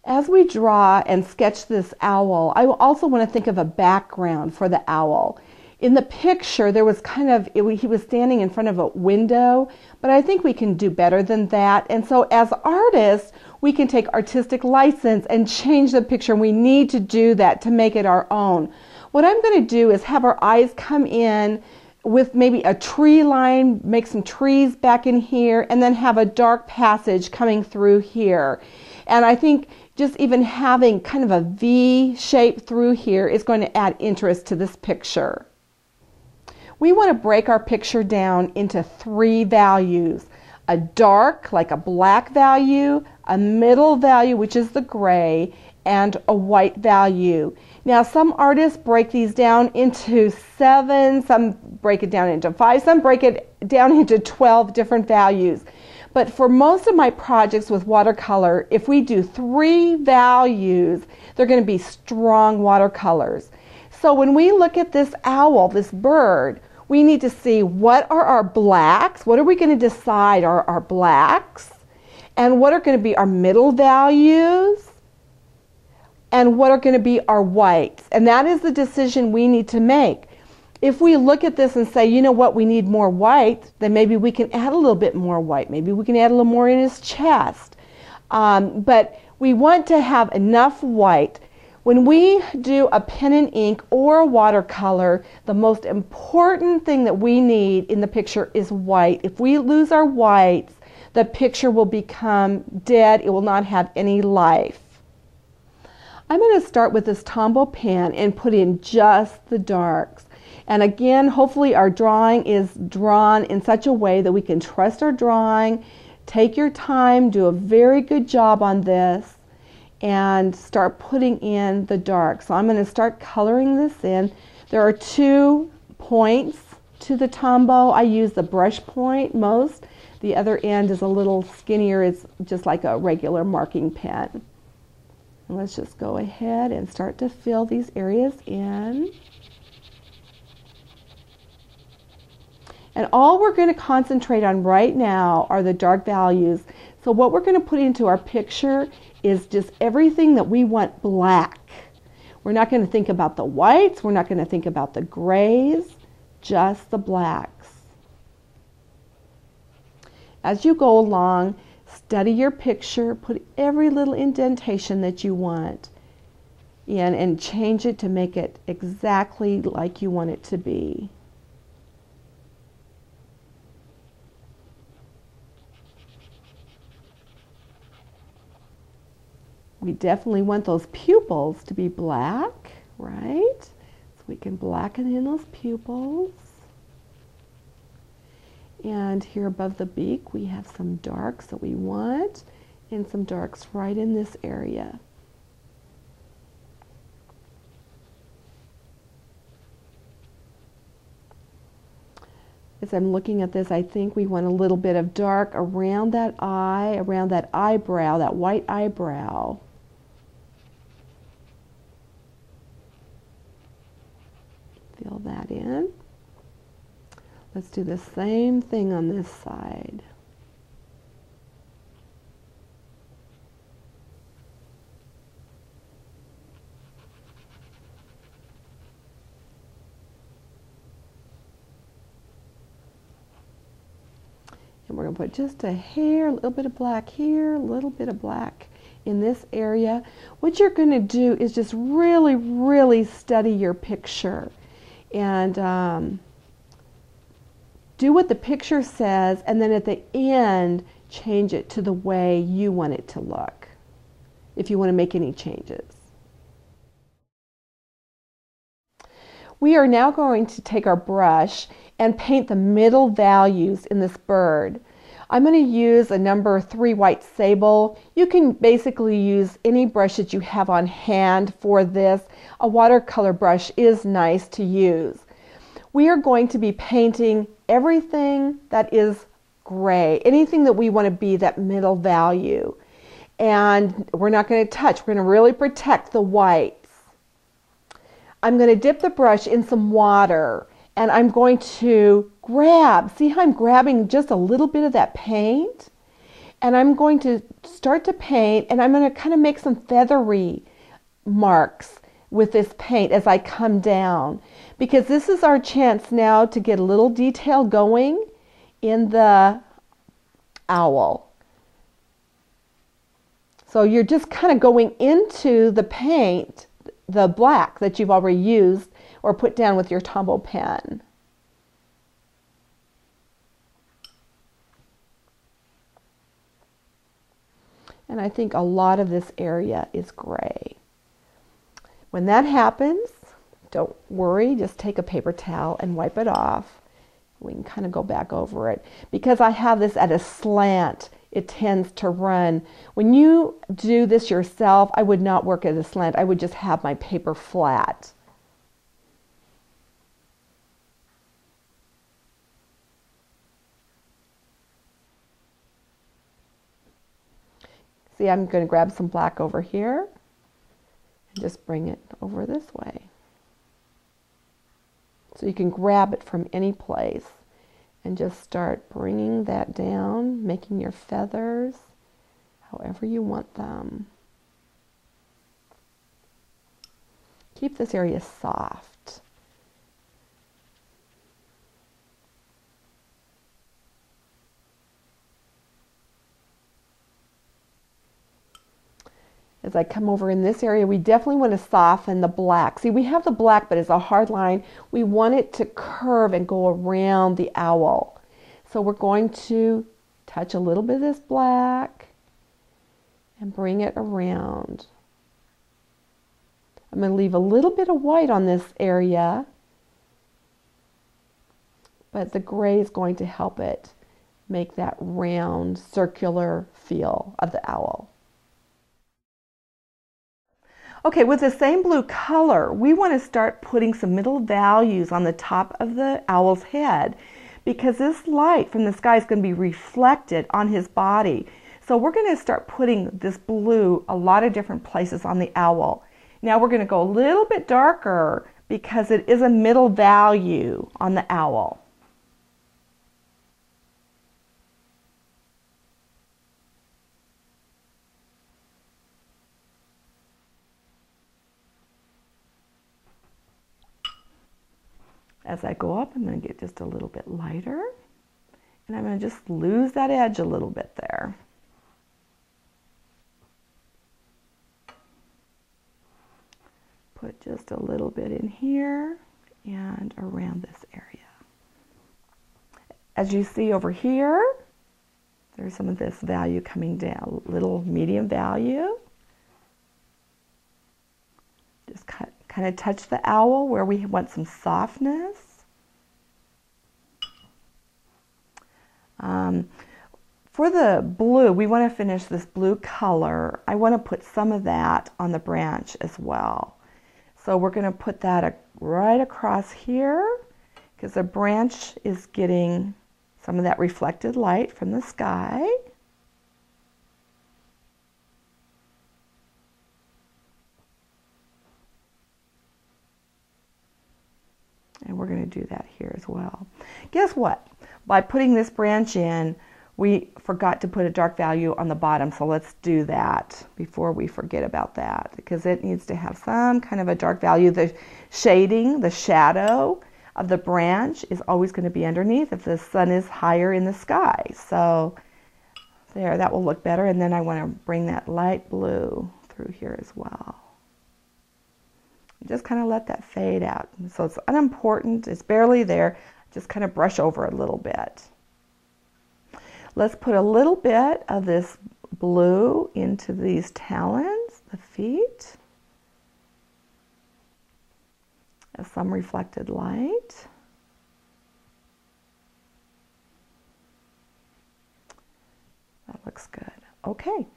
As we draw and sketch this owl, I also want to think of a background for the owl. In the picture, there was he was standing in front of a window, but I think we can do better than that. And so as artists, we can take artistic license and change the picture. We need to do that to make it our own. What I'm going to do is have our eyes come in with maybe a tree line, make some trees back in here, and then have a dark passage coming through here. And I think just even having kind of a V shape through here is going to add interest to this picture. We want to break our picture down into 3 values. A dark, like a black value, a middle value, which is the gray, and a white value. Now, some artists break these down into 7, some break it down into 5, some break it down into 12 different values. But for most of my projects with watercolor, if we do 3 values, they're going to be strong watercolors. So when we look at this owl, this bird, we need to see what are our blacks, what are we going to decide are our blacks, and what are going to be our middle values, and what are going to be our whites. And that is the decision we need to make. If we look at this and say, you know what, we need more white, then maybe we can add a little bit more white. Maybe we can add a little more in his chest. But we want to have enough white. When we do a pen and ink or a watercolor, the most important thing that we need in the picture is white. If we lose our whites, the picture will become dead. It will not have any life. I'm going to start with this Tombow pen and put in just the darks. And again, hopefully our drawing is drawn in such a way that we can trust our drawing. Take your time, do a very good job on this, and start putting in the dark. So I'm going to start coloring this in. There are 2 points to the Tombow. I use the brush point most. The other end is a little skinnier. It's just like a regular marking pen. And let's just go ahead and start to fill these areas in. And all we're going to concentrate on right now are the dark values. So what we're going to put into our picture is just everything that we want black. We're not going to think about the whites. We're not going to think about the grays, just the blacks. As you go along, study your picture, put every little indentation that you want in and change it to make it exactly like you want it to be. We definitely want those pupils to be black, right? So we can blacken in those pupils. And here above the beak, we have some darks that we want, and some darks right in this area. As I'm looking at this, I think we want a little bit of dark around that eye, around that eyebrow, that white eyebrow. Fill that in. Let's do the same thing on this side. And we're going to put just a hair, a little bit of black here, a little bit of black in this area. What you're going to do is just really, really study your picture. And do what the picture says, and then at the end, change it to the way you want it to look, if you want to make any changes. We are now going to take our brush and paint the middle values in this bird. I'm going to use a number 3 white sable. You can basically use any brush that you have on hand for this. A watercolor brush is nice to use. We are going to be painting everything that is gray, anything that we want to be that middle value. And we're not going to touch. We're going to really protect the whites. I'm going to dip the brush in some water, and I'm going to grab, see how I'm grabbing just a little bit of that paint? And I'm going to start to paint, and I'm going to kind of make some feathery marks with this paint as I come down, because this is our chance now to get a little detail going in the owl. So you're just kind of going into the paint, the black that you've already used or put down with your Tombow pen. And I think a lot of this area is gray. When that happens, don't worry, just take a paper towel and wipe it off. We can kind of go back over it. Because I have this at a slant, it tends to run. When you do this yourself, I would not work at a slant. I would just have my paper flat. See, I'm going to grab some black over here and just bring it over this way. So you can grab it from any place and just start bringing that down, making your feathers however you want them. Keep this area soft. As I come over in this area, we definitely want to soften the black. See, we have the black, but it's a hard line. We want it to curve and go around the owl. So we're going to touch a little bit of this black and bring it around. I'm going to leave a little bit of white on this area, but the gray is going to help it make that round, circular feel of the owl. Okay, with the same blue color, we want to start putting some middle values on the top of the owl's head, because this light from the sky is going to be reflected on his body. So we're going to start putting this blue a lot of different places on the owl. Now we're going to go a little bit darker because it is a middle value on the owl. As I go up, I'm going to get just a little bit lighter, and I'm going to just lose that edge a little bit there. Put just a little bit in here and around this area. As you see over here, there's some of this value coming down, little medium value. Just kind of touch the owl where we want some softness. For the blue, we want to finish this blue color. I want to put some of that on the branch as well. So we're going to put that right across here, because the branch is getting some of that reflected light from the sky. And we're going to do that here as well. Guess what? By putting this branch in, we forgot to put a dark value on the bottom, so let's do that before we forget about that, because it needs to have some kind of a dark value. The shading, the shadow of the branch is always going to be underneath if the sun is higher in the sky. So there, that will look better. And then I want to bring that light blue through here as well. Just kind of let that fade out. So it's unimportant, it's barely there. Just kind of brush over a little bit. Let's put a little bit of this blue into these talons, the feet. Some reflected light. That looks good. Okay,